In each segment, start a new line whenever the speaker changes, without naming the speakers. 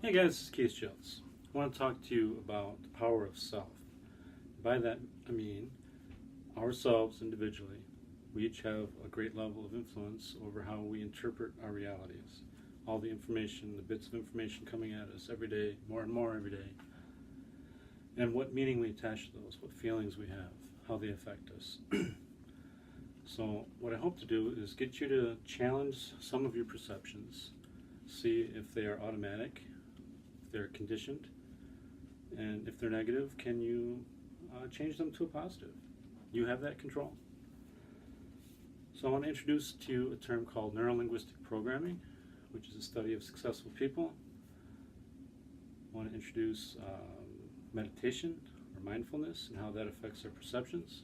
Hey guys, this is Keith Schultz. I want to talk to you about the power of self. By that I mean ourselves individually. We each have a great level of influence over how we interpret our realities. All the information, the bits of information coming at us every day, more and more every day, and what meaning we attach to those, what feelings we have, how they affect us. So what I hope to do is get you to challenge some of your perceptions, see if they are automatic, if they're conditioned, and if they're negative, can you change them to a positive? You have that control. So I want to introduce to you a term called neurolinguistic programming, which is a study of successful people. I want to introduce meditation or mindfulness and how that affects our perceptions.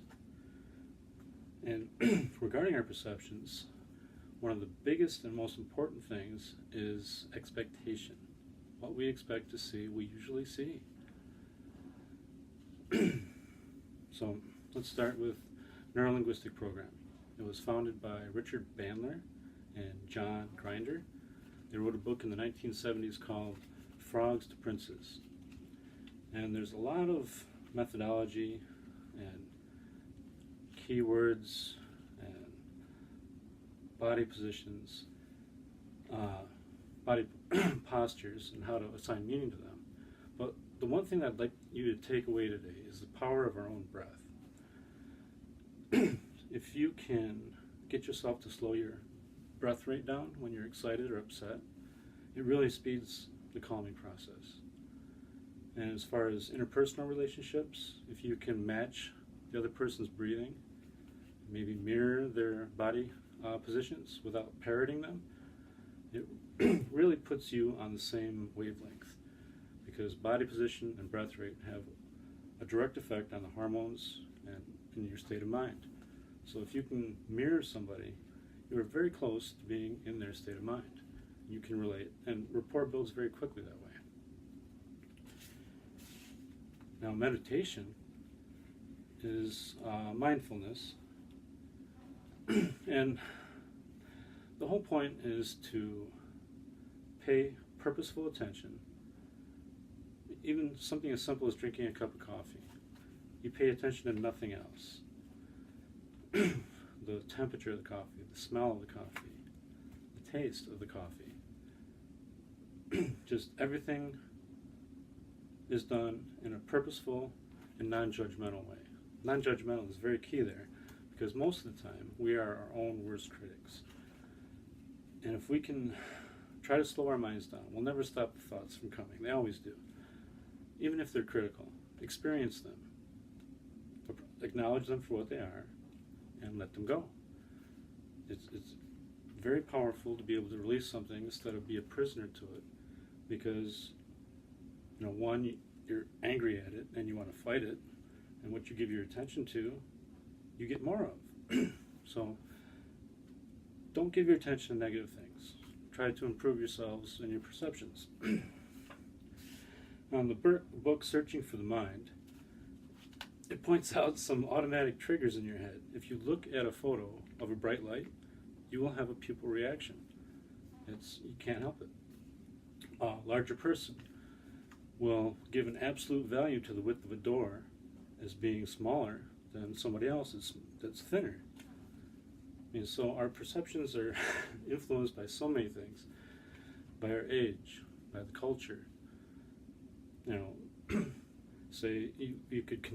And regarding our perceptions, one of the biggest and most important things is expectation. What we expect to see, we usually see. So let's start with neurolinguistic programming. It was founded by Richard Bandler and John Grinder. They wrote a book in the 1970s called Frogs to Princes. And there's a lot of methodology and keywords and body positions, body postures, and how to assign meaning to them. But the one thing I'd like you to take away today is the power of our own breath. If you can get yourself to slow your breath rate down when you're excited or upset, it really speeds the calming process. And as far as interpersonal relationships, if you can match the other person's breathing, maybe mirror their body positions without parroting them, it really puts you on the same wavelength, because body position and breath rate have a direct effect on the hormones and in your state of mind. So if you can mirror somebody, you are very close to being in their state of mind. You can relate, and rapport builds very quickly that way. Now, meditation is mindfulness, and the whole point is to pay purposeful attention. Even something as simple as drinking a cup of coffee, you pay attention to nothing else. The temperature of the coffee, the smell of the coffee, the taste of the coffee. Just everything is done in a purposeful and non-judgmental way. Non-judgmental is very key there, because most of the time we are our own worst critics. And if we can try to slow our minds down, we'll never stop the thoughts from coming. They always do. Even if they're critical, experience them. Acknowledge them for what they are and let them go. It's very powerful to be able to release something instead of be a prisoner to it, because one, you're angry at it and you want to fight it, and what you give your attention to, you get more of. So don't give your attention to negative things. Try to improve yourselves and your perceptions. Now, in the book Searching for the Mind, it points out some automatic triggers in your head. If you look at a photo of a bright light, you will have a pupil reaction. You can't help it. A larger person will give an absolute value to the width of a door as being smaller than somebody else's that's thinner. So our perceptions are influenced by so many things, by our age, by the culture. Say you could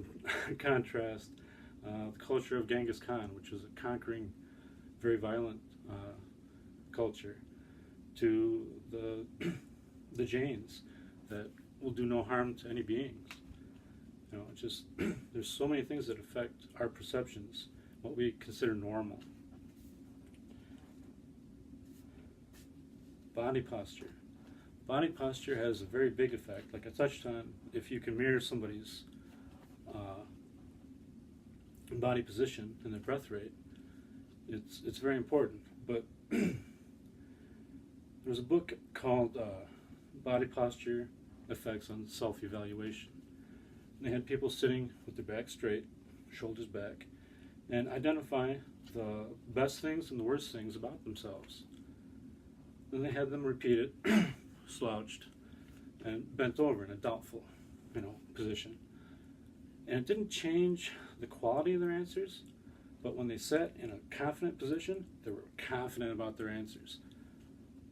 contrast the culture of Genghis Khan, which was a conquering, very violent culture, to the Jains that will do no harm to any beings. There's so many things that affect our perceptions, what we consider normal. Body posture. Body posture has a very big effect. Like I touched on, if you can mirror somebody's body position and their breath rate, it's very important. But there's a book called Body Posture Effects on Self-Evaluation. And they had people sitting with their back straight, shoulders back, and identify the best things and the worst things about themselves. Then they had them repeat it, slouched, and bent over in a doubtful, position. And it didn't change the quality of their answers, but when they sat in a confident position, they were confident about their answers.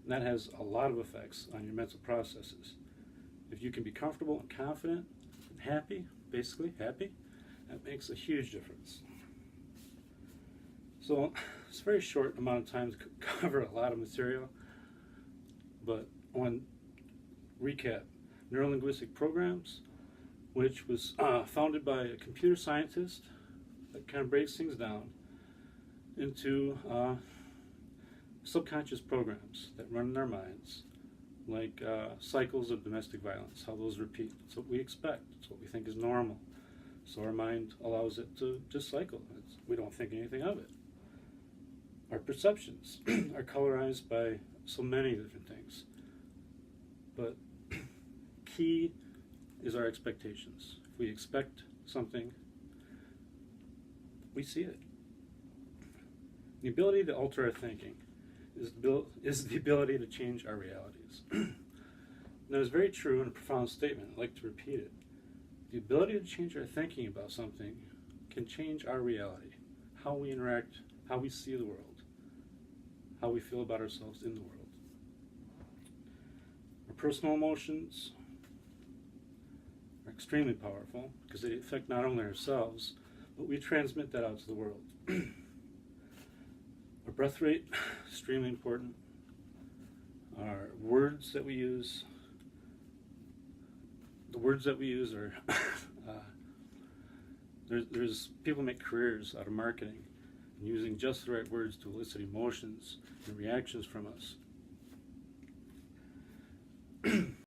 And that has a lot of effects on your mental processes. If you can be comfortable and confident and happy, basically happy, that makes a huge difference. So it's a very short amount of time to cover a lot of material, but I want to recap neurolinguistic programs, which was founded by a computer scientist that kind of breaks things down into subconscious programs that run in our minds, like cycles of domestic violence, how those repeat. It's what we expect. It's what we think is normal. So our mind allows it to just cycle. We don't think anything of it. Our perceptions are colorized by so many different things. But key is our expectations. If we expect something, we see it. The ability to alter our thinking is the ability to change our realities. That is very true and a profound statement. I'd like to repeat it. The ability to change our thinking about something can change our reality, how we interact, how we see the world, how we feel about ourselves in the world. Our personal emotions are extremely powerful because they affect not only ourselves, but we transmit that out to the world. Our breath rate, extremely important. Our words that we use, the words that we use are, there's people make careers out of marketing and using just the right words to elicit emotions and reactions from us.